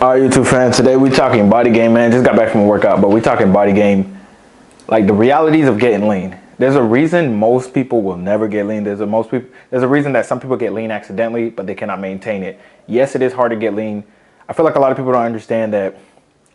All right, YouTube fans, today we talking body game, man. Just got back from a workout, but we talking body game, like the realities of getting lean. There's a reason most people will never get lean. There's a reason that some people get lean accidentally, but they cannot maintain it. Yes, it is hard to get lean. I feel like a lot of people don't understand that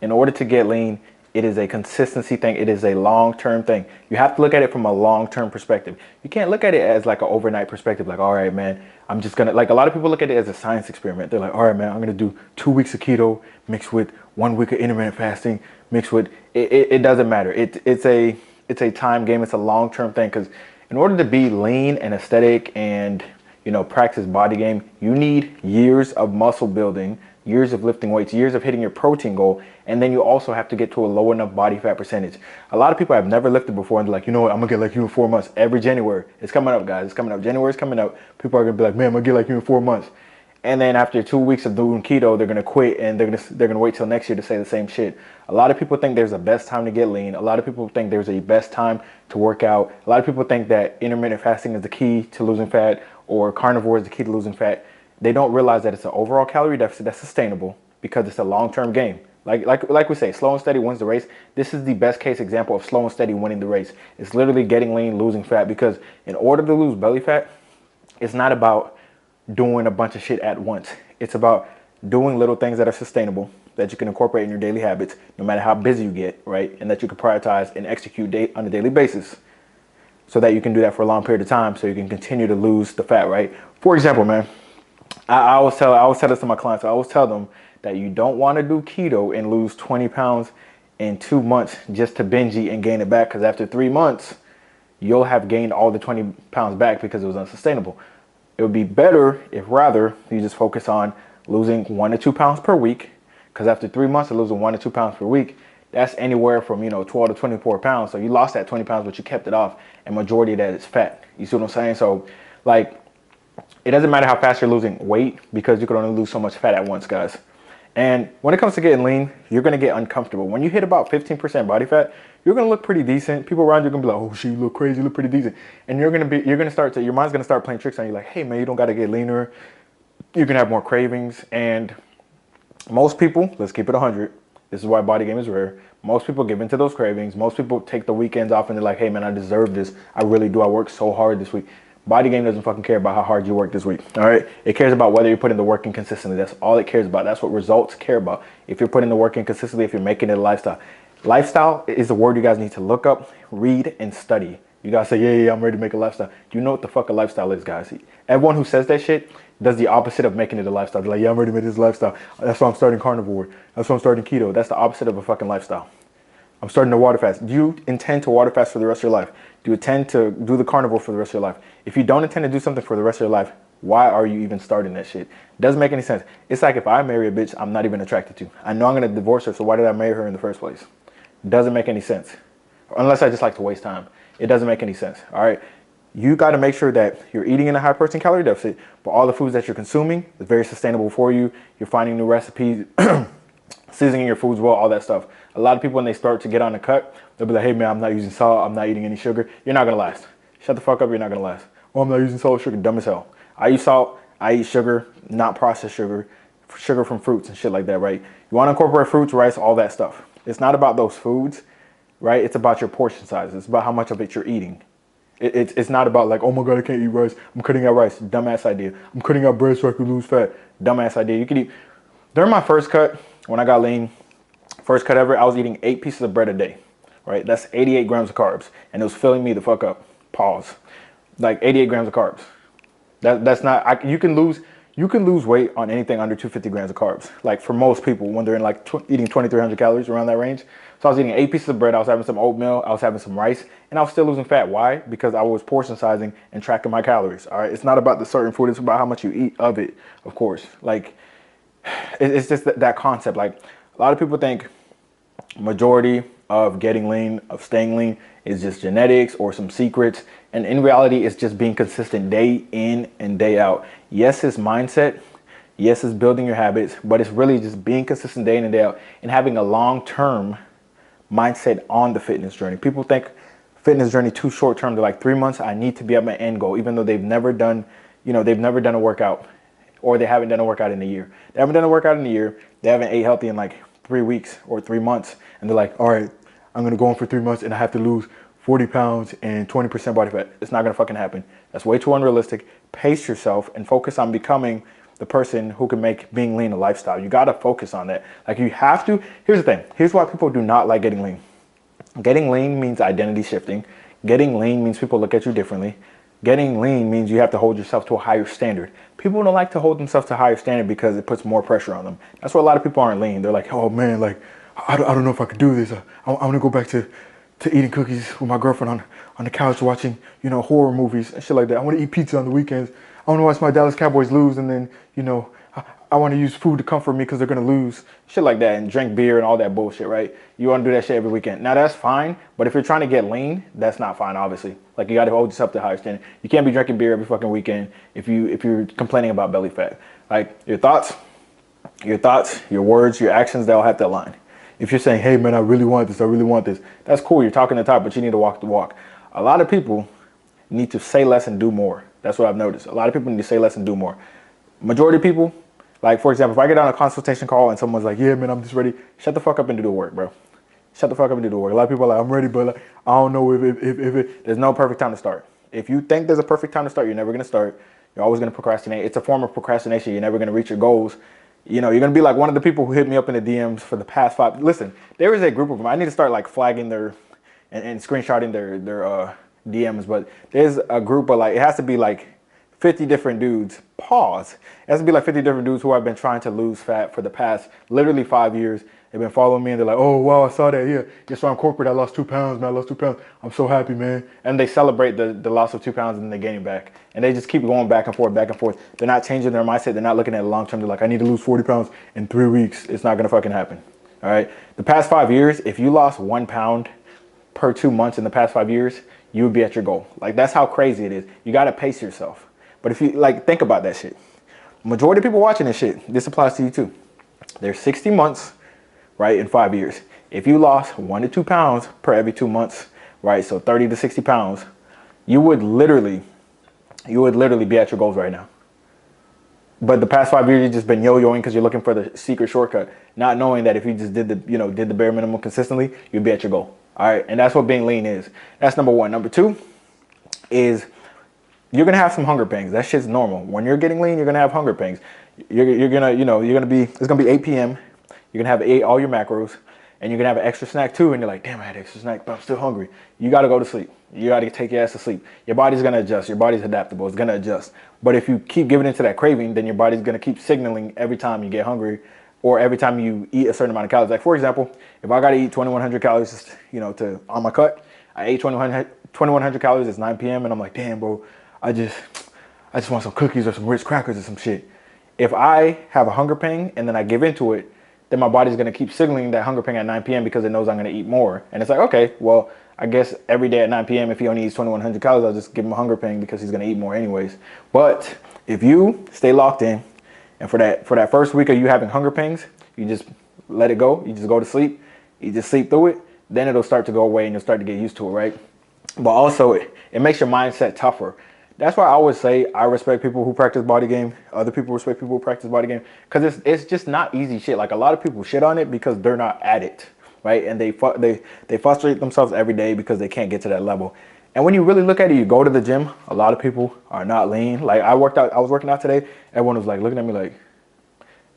in order to get lean, it is a consistency thing. It is a long-term thing. You have to look at it from a long-term perspective. You can't look at it as like an overnight perspective. Like, all right, man, I'm just gonna, like a lot of people look at it as a science experiment. They're like, all right, man, I'm gonna do 2 weeks of keto mixed with 1 week of intermittent fasting mixed with, it doesn't matter. It's a time game. It's a long-term thing, because in order to be lean and aesthetic and, you know, practice body game, you need years of muscle building, years of lifting weights, years of hitting your protein goal, and then you also have to get to a low enough body fat percentage. A lot of people have never lifted before and they're like, you know what, I'm gonna get like you in 4 months. Every January, it's coming up, guys. It's coming up. January's coming up. People are gonna be like, man, I'm gonna get like you in 4 months. And then after 2 weeks of doing keto, they're gonna quit and they're gonna wait till next year to say the same shit. A lot of people think there's a best time to get lean. A lot of people think there's a best time to work out. A lot of people think that intermittent fasting is the key to losing fat or carnivore is the key to losing fat. They don't realize that it's an overall calorie deficit that's sustainable, because it's a long-term game. Like we say, slow and steady wins the race. This is the best case example of slow and steady winning the race. It's literally getting lean, losing fat, because in order to lose belly fat, it's not about doing a bunch of shit at once. It's about doing little things that are sustainable, that you can incorporate in your daily habits, no matter how busy you get, right? And that you can prioritize and execute on a daily basis, so that you can do that for a long period of time, so you can continue to lose the fat, right? For example, man, I always tell this to my clients. I always tell them that you don't want to do keto and lose 20 pounds in 2 months just to binge eat and gain it back, because after 3 months, you'll have gained all the 20 pounds back because it was unsustainable. It would be better if rather you just focus on losing 1 to 2 pounds per week, because after 3 months of losing 1 to 2 pounds per week, that's anywhere from, 12 to 24 pounds. So you lost that 20 pounds, but you kept it off, and majority of that is fat. You see what I'm saying? So like, it doesn't matter how fast you're losing weight, because you can only lose so much fat at once, guys. And when it comes to getting lean, you're going to get uncomfortable. When you hit about 15% body fat, you're going to look pretty decent. People around you are going to be like, oh shit, you look crazy, you look pretty decent. And your mind's going to start playing tricks on you, like, hey man, you don't got to get leaner. You're going to have more cravings. And most people, let's keep it 100. This is why body game is rare. Most people give into those cravings. Most people take the weekends off and they're like, hey man, I deserve this. I really do. I worked so hard this week. Body game doesn't fucking care about how hard you work this week, all right? It cares about whether you're putting the work in consistently. That's all it cares about. That's what results care about. If you're putting the work in consistently, if you're making it a lifestyle. Lifestyle is a word you guys need to look up, read, and study. You guys say, yeah, I'm ready to make a lifestyle. Do you know what the fuck a lifestyle is, guys? Everyone who says that shit does the opposite of making it a lifestyle. They're like, yeah, I'm ready to make this lifestyle. That's why I'm starting carnivore. That's why I'm starting keto. That's the opposite of a fucking lifestyle. I'm starting to water fast. Do you intend to water fast for the rest of your life? Do you intend to do the carnivore for the rest of your life? If you don't intend to do something for the rest of your life, why are you even starting that shit? Doesn't make any sense. It's like if I marry a bitch I'm not even attracted to. I know I'm going to divorce her, so why did I marry her in the first place? Doesn't make any sense. Unless I just like to waste time. It doesn't make any sense, all right? You got to make sure that you're eating in a high protein calorie deficit, but all the foods that you're consuming is very sustainable for you. You're finding new recipes, seasoning your foods well, all that stuff. A lot of people, when they start to get on the cut, they'll be like, hey man, I'm not using salt, I'm not eating any sugar. You're not gonna last. Shut the fuck up, you're not gonna last. Oh, I'm not using salt or sugar, dumb as hell. I use salt, I eat sugar, not processed sugar, sugar from fruits and shit like that, right? You wanna incorporate fruits, rice, all that stuff. It's not about those foods, right? It's about your portion size. It's about how much of it you're eating. It's not about like, oh my God, I can't eat rice, I'm cutting out rice, dumbass idea. I'm cutting out bread so I can lose fat, dumbass idea. You can eat, during my first cut, when I got lean, first cut ever, I was eating 8 pieces of bread a day, right? That's 88 grams of carbs, and it was filling me the fuck up. Pause. Like 88 grams of carbs. That's not. You can lose weight on anything under 250 grams of carbs. Like for most people, when they're in like eating 2,300 calories, around that range. So I was eating 8 pieces of bread. I was having some oatmeal. I was having some rice, and I was still losing fat. Why? Because I was portion sizing and tracking my calories. All right. It's not about the certain food. It's about how much you eat of it. Of course. Like it's just that concept. Like a lot of people think majority of getting lean, of staying lean, is just genetics or some secrets. And in reality, it's just being consistent day in and day out. Yes, it's mindset. Yes, it's building your habits, but it's really just being consistent day in and day out and having a long-term mindset on the fitness journey. People think fitness journey too short-term. They're like 3 months, I need to be at my end goal, even though they've never done a workout or they haven't done a workout in a year. They haven't done a workout in a year. They haven't ate healthy in like 3 weeks or 3 months. And they're like, all right, I'm going to go on for 3 months and I have to lose 40 pounds and 20% body fat. It's not going to fucking happen. That's way too unrealistic. Pace yourself and focus on becoming the person who can make being lean a lifestyle. You got to focus on that. Like you have to. Here's the thing. Here's why people do not like getting lean. Getting lean means identity shifting. Getting lean means people look at you differently. Getting lean means you have to hold yourself to a higher standard. People don't like to hold themselves to a higher standard because it puts more pressure on them. That's why a lot of people aren't lean. They're like, oh man, like I don't know if I could do this. I want to go back to eating cookies with my girlfriend on the couch watching, you know, horror movies and shit like that. I want to eat pizza on the weekends. I want to watch my Dallas Cowboys lose, and then, you know, I want to use food to comfort me because they're going to lose. Shit like that, and drink beer and all that bullshit, right? You want to do that shit every weekend. Now, that's fine, but if you're trying to get lean, that's not fine, obviously. Like, you got to hold yourself to a higher standard. You can't be drinking beer every fucking weekend if you're complaining about belly fat. Like, your thoughts, your words, your actions, they all have to align. If you're saying, hey, man, I really want this, that's cool. You're talking the talk, but you need to walk the walk. A lot of people need to say less and do more. That's what I've noticed. A lot of people need to say less and do more. Majority of people, like, for example, if I get on a consultation call and someone's like, yeah, man, I'm just ready, shut the fuck up and do the work, bro. Shut the fuck up and do the work. A lot of people are like, I'm ready, but like, I don't know if there's no perfect time to start. If you think there's a perfect time to start, you're never going to start. You're always going to procrastinate. It's a form of procrastination. You're never going to reach your goals. You know, you're going to be like one of the people who hit me up in the DMs for the past 5. Listen, there is a group of them. I need to start like flagging their and screenshotting their DMs, but there's a group of like, it has to be like 50 different dudes. Pause. It has to be like 50 different dudes who I've been trying to lose fat for the past literally 5 years. They've been following me and they're like, oh, wow, I saw that. Yeah, so I'm corporate. I lost 2 pounds, man. I lost 2 pounds. I'm so happy, man. And they celebrate the loss of 2 pounds and then they gain it back. And they just keep going back and forth, back and forth. They're not changing their mindset. They're not looking at it long term. They're like, I need to lose 40 pounds in 3 weeks. It's not going to fucking happen. All right. The past 5 years, if you lost 1 pound per 2 months in the past 5 years, you would be at your goal. Like, that's how crazy it is. You got to pace yourself. But if you, like, think about that shit. Majority of people watching this shit, this applies to you too. There's 60 months, right, in 5 years. If you lost 1 to 2 pounds per every 2 months, right, so 30 to 60 pounds, you would literally be at your goals right now. But the past 5 years, you've just been yo-yoing because you're looking for the secret shortcut, not knowing that if you just did the bare minimum consistently, you'd be at your goal. All right, and that's what being lean is. That's number one. Number two is you're gonna have some hunger pangs. That shit's normal. When you're getting lean, you're gonna have hunger pangs. You're gonna be, it's gonna be 8 p.m. You're gonna have ate all your macros, and you're gonna have an extra snack too. And you're like, damn, I had extra snack, but I'm still hungry. You gotta go to sleep. You gotta take your ass to sleep. Your body's gonna adjust. Your body's adaptable. It's gonna adjust. But if you keep giving into that craving, then your body's gonna keep signaling every time you get hungry, or every time you eat a certain amount of calories. Like, for example, if I gotta eat 2,100 calories, on my cut, I ate 2,100 calories. It's 9 p.m. and I'm like, damn, bro, I just want some cookies or some Ritz crackers or some shit. If I have a hunger pang and then I give into it, then my body's gonna keep signaling that hunger pang at 9 p.m. because it knows I'm gonna eat more. And it's like, okay, well, I guess every day at 9 p.m. if he only eats 2,100 calories, I'll just give him a hunger pang because he's gonna eat more anyways. But if you stay locked in, and for that first week of you having hunger pangs, you just let it go. You just go to sleep. You just sleep through it. Then it'll start to go away and you'll start to get used to it, right? But also, it makes your mindset tougher. That's why I always say I respect people who practice Bodygame. Other people respect people who practice Bodygame. Because it's just not easy shit. Like, a lot of people shit on it because they're not at it, right? And they frustrate themselves every day because they can't get to that level. And when you really look at it, you go to the gym, a lot of people are not lean. Like, I was working out today. Everyone was like looking at me like,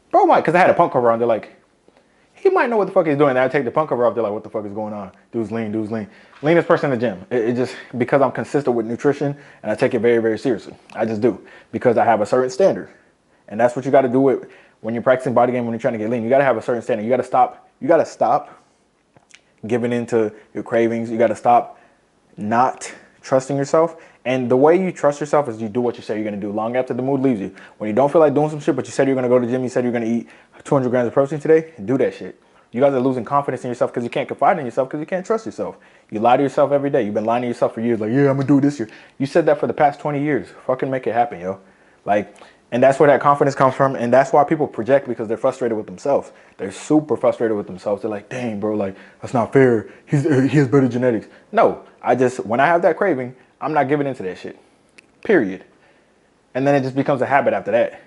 bro, Mike, because I had a punk cover on. They're like, he might know what the fuck he's doing. And I take the punk cover off. They're like, what the fuck is going on? Dude's lean. Leanest person in the gym. It just, because I'm consistent with nutrition and I take it very, very seriously. I just do, because I have a certain standard. And that's what you got to do with when you're practicing Bodygame, when you're trying to get lean. You got to have a certain standard. You got to stop giving into your cravings. You got to stop not trusting yourself. And the way you trust yourself is you do what you say you're going to do long after the mood leaves you. When you don't feel like doing some shit, but you said you're going to go to the gym, you said you're going to eat 200 grams of protein today, do that shit. You guys are losing confidence in yourself because you can't confide in yourself because you can't trust yourself. You lie to yourself every day. You've been lying to yourself for years. Like, yeah, I'm going to do it this year. You said that for the past 20 years. Fucking make it happen, yo. Like, and that's where that confidence comes from. And that's why people project, because they're frustrated with themselves. They're super frustrated with themselves. They're like, dang, bro, like, that's not fair. He has better genetics. No, when I have that craving, I'm not giving into that shit. Period. And then it just becomes a habit after that.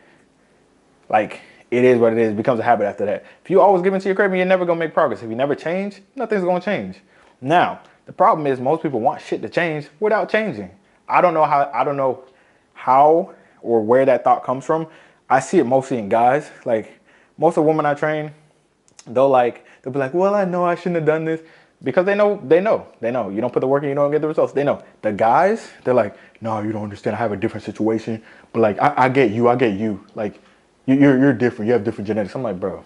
Like, it is what it is. It becomes a habit after that. If you always give into your craving, you're never gonna make progress. If you never change, nothing's gonna change. Now, the problem is most people want shit to change without changing. I don't know how or where that thought comes from. I see it mostly in guys. Like, most of the women I train, they'll be like, well, I know I shouldn't have done this. Because they know. You don't put the work in, you don't get the results. They know. The guys, they're like, no, you don't understand. I have a different situation. But like, I get you. Like, you're different. You have different genetics. I'm like, bro,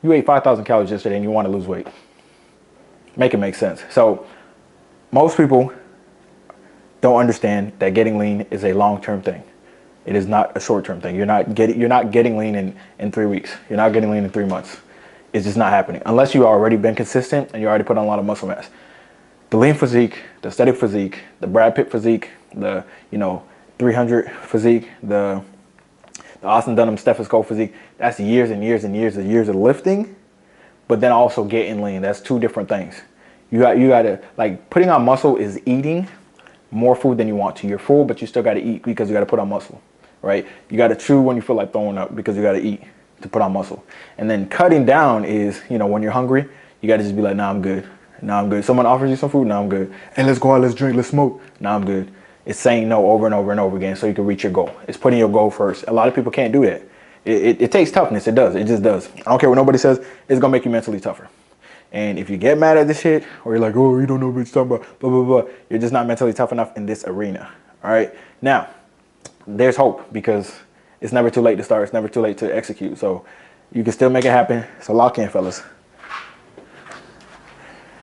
you ate 5,000 calories yesterday and you want to lose weight. Make it make sense. So most people don't understand that getting lean is a long-term thing. It is not a short-term thing. You're not getting lean in 3 weeks. You're not getting lean in 3 months. It's just not happening unless you already been consistent and you already put on a lot of muscle mass. The lean physique, the aesthetic physique, the Brad Pitt physique, the 300 physique, the Austin Dunham stethoscope physique, that's years and years and years and years of lifting, but then also getting lean. That's two different things. You got to, like, putting on muscle is eating more food than you want to. You're full, but you still got to eat because you got to put on muscle, right? You got to chew when you feel like throwing up because you got to eat to put on muscle. And then cutting down is, when you're hungry, you got to just be like, nah, I'm good. Nah, I'm good. Someone offers you some food, nah, I'm good. Hey, let's go out, let's drink, let's smoke. Nah, I'm good. It's saying no over and over and over again so you can reach your goal. It's putting your goal first. A lot of people can't do that. It takes toughness. It does. It just does. I don't care what nobody says. It's going to make you mentally tougher. And if you get mad at this shit, or you're like, oh, you don't know what you're talking about, blah, blah, blah, you're just not mentally tough enough in this arena. All right? Now, there's hope because it's never too late to start. It's never too late to execute. So you can still make it happen. So lock in, fellas.